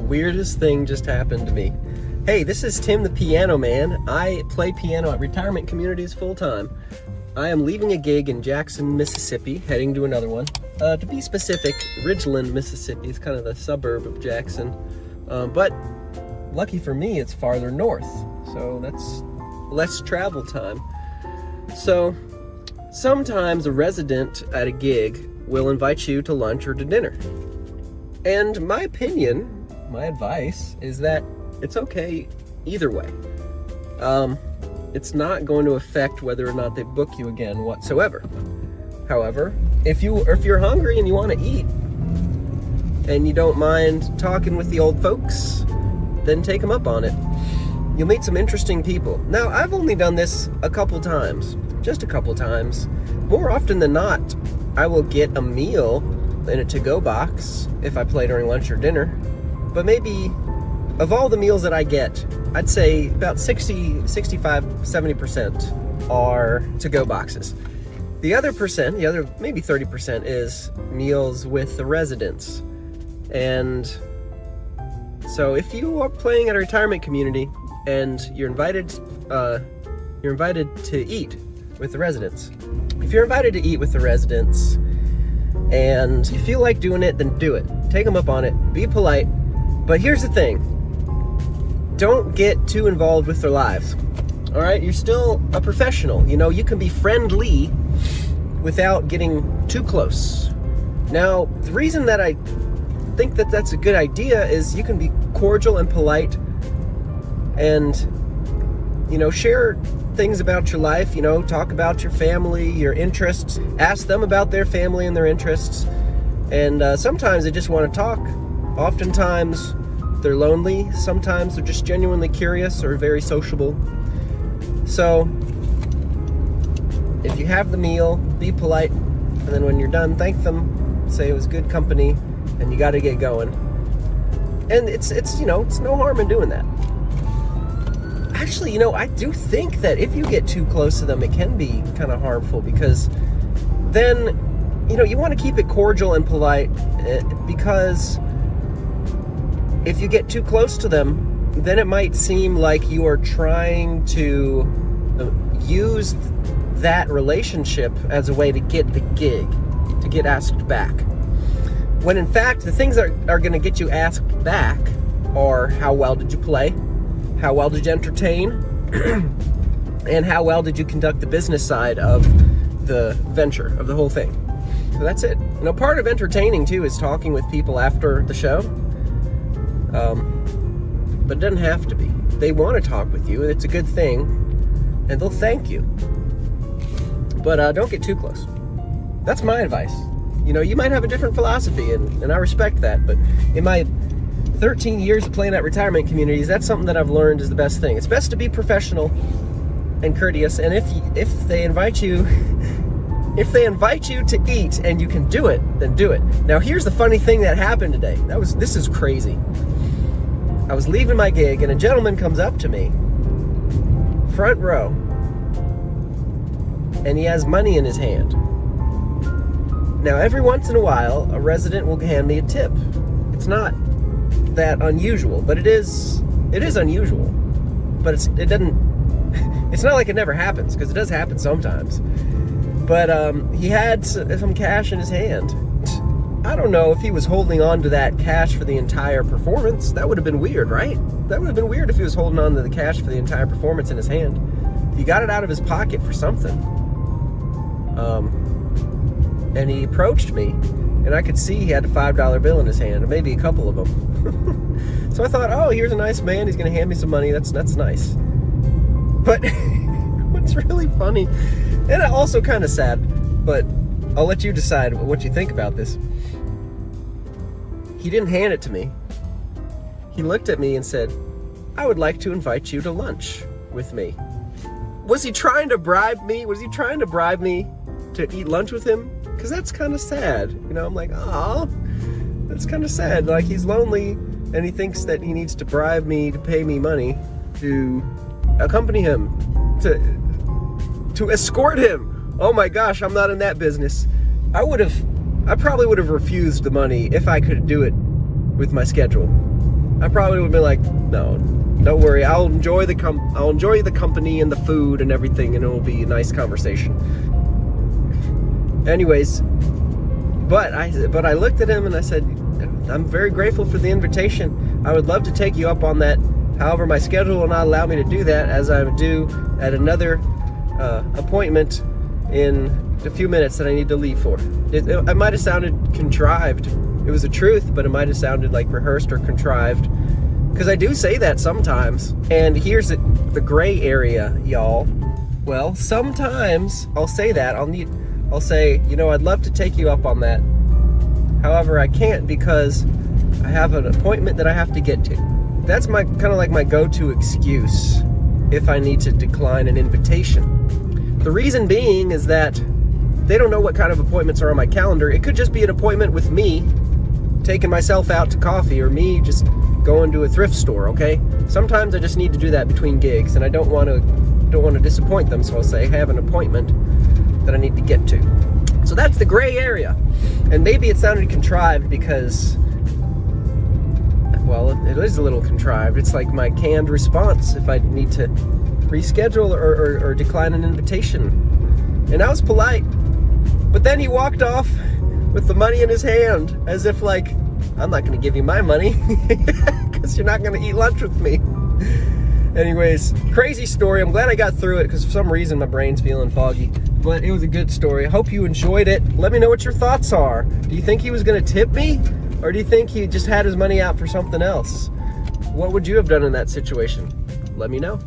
weirdest thing just happened to me. Hey, this is Tim the Piano Man. I play piano at retirement communities full time. I am leaving a gig in Jackson, Mississippi, heading to another one. To be specific, Ridgeland, Mississippi is kind of the suburb of Jackson. But lucky for me, it's farther north, so that's less travel time. So sometimes a resident at a gig will invite you to lunch or to dinner. And my opinion, my advice, is that it's okay either way. It's not going to affect whether or not they book you again whatsoever. However, if you're hungry and you want to eat, and you don't mind talking with the old folks, then take them up on it. You'll meet some interesting people. Now, I've only done this a couple times, just a couple times. More often than not, I will get a meal in a to-go box if I play during lunch or dinner. But maybe of all the meals that I get, I'd say about 60, 65, 70% are to-go boxes. The other maybe 30% is meals with the residents. And so if you are playing at a retirement community and you're invited to eat with the residents. If you're invited to eat with the residents and you feel like doing it, then do it. Take them up on it. Be polite. But here's the thing. Don't get too involved with their lives. All right? You're still a professional. You know, you can be friendly without getting too close. Now, the reason that I think that that's a good idea is you can be cordial and polite and, you know, share things about your life, you know, talk about your family, your interests, ask them about their family and their interests. And sometimes they just want to talk. Oftentimes they're lonely. Sometimes they're just genuinely curious or very sociable. So if you have the meal, be polite, and then when you're done, thank them, say it was good company, and you got to get going. And it's no harm in doing that. Actually, I do think that if you get too close to them, it can be kind of harmful, because then, you want to keep it cordial and polite, because if you get too close to them, then it might seem like you are trying to use that relationship as a way to get the gig, to get asked back. When in fact, the things that are going to get you asked back are how well did you play, how well did you entertain, and how well did you conduct the business side of the venture, of the whole thing. So that's it. Part of entertaining too is talking with people after the show. But it doesn't have to be. They want to talk with you, and it's a good thing, and they'll thank you. But don't get too close. That's my advice. You might have a different philosophy, and I respect that, but in my 13 years of playing at retirement communities, that's something that I've learned is the best thing. It's best to be professional and courteous, and if they invite you to eat and you can do it, then do it. Now, here's the funny thing that happened today. This is crazy. I was leaving my gig, and a gentleman comes up to me, front row, and he has money in his hand. Now, every once in a while, a resident will hand me a tip. It's not that unusual, but it is unusual. But it's not like it never happens, because it does happen sometimes. But he had some cash in his hand. I don't know if he was holding on to that cash for the entire performance. That would have been weird, right? That would have been weird if he was holding on to the cash for the entire performance in his hand. He got it out of his pocket for something. And he approached me, and I could see he had a $5 bill in his hand, or maybe a couple of them. So I thought, oh, here's a nice man. He's going to hand me some money. That's nice. But what's really funny, and also kind of sad, but I'll let you decide what you think about this. He didn't hand it to me. He looked at me and said, I would like to invite you to lunch with me. Was he trying to bribe me? Was he trying to bribe me to eat lunch with him? Because that's kind of sad. I'm like, oh, that's kind of sad. Like, he's lonely, and he thinks that he needs to bribe me to pay me money to accompany him, to escort him. Oh my gosh, I'm not in that business. I probably would have refused the money if I could do it with my schedule. I probably would be like, no, don't worry, I'll enjoy the company and the food and everything, and it will be a nice conversation. Anyways, but I looked at him and I said, I'm very grateful for the invitation. I would love to take you up on that. However, my schedule will not allow me to do that, as I'm due at another appointment in a few minutes that I need to leave for. It might have sounded contrived. It was the truth, but it might have sounded like rehearsed or contrived, because I do say that sometimes. And here's the gray area, y'all. Well, sometimes I'll say that. I'll say, I'd love to take you up on that. However, I can't because I have an appointment that I have to get to. That's my kind of like my go-to excuse if I need to decline an invitation. The reason being is that they don't know what kind of appointments are on my calendar. It could just be an appointment with me taking myself out to coffee, or me just going to a thrift store, okay? Sometimes I just need to do that between gigs, and I don't want to disappoint them, so I'll say I have an appointment that I need to get to. So that's the gray area. And maybe it sounded contrived because, well, it is a little contrived. It's like my canned response if I need to reschedule or decline an invitation. And I was polite, but then he walked off with the money in his hand, as if like, I'm not going to give you my money because you're not going to eat lunch with me. Anyways, crazy story. I'm glad I got through it because for some reason my brain's feeling foggy. But it was a good story. I hope you enjoyed it. Let me know what your thoughts are. Do you think he was going to tip me? Or do you think he just had his money out for something else? What would you have done in that situation? Let me know.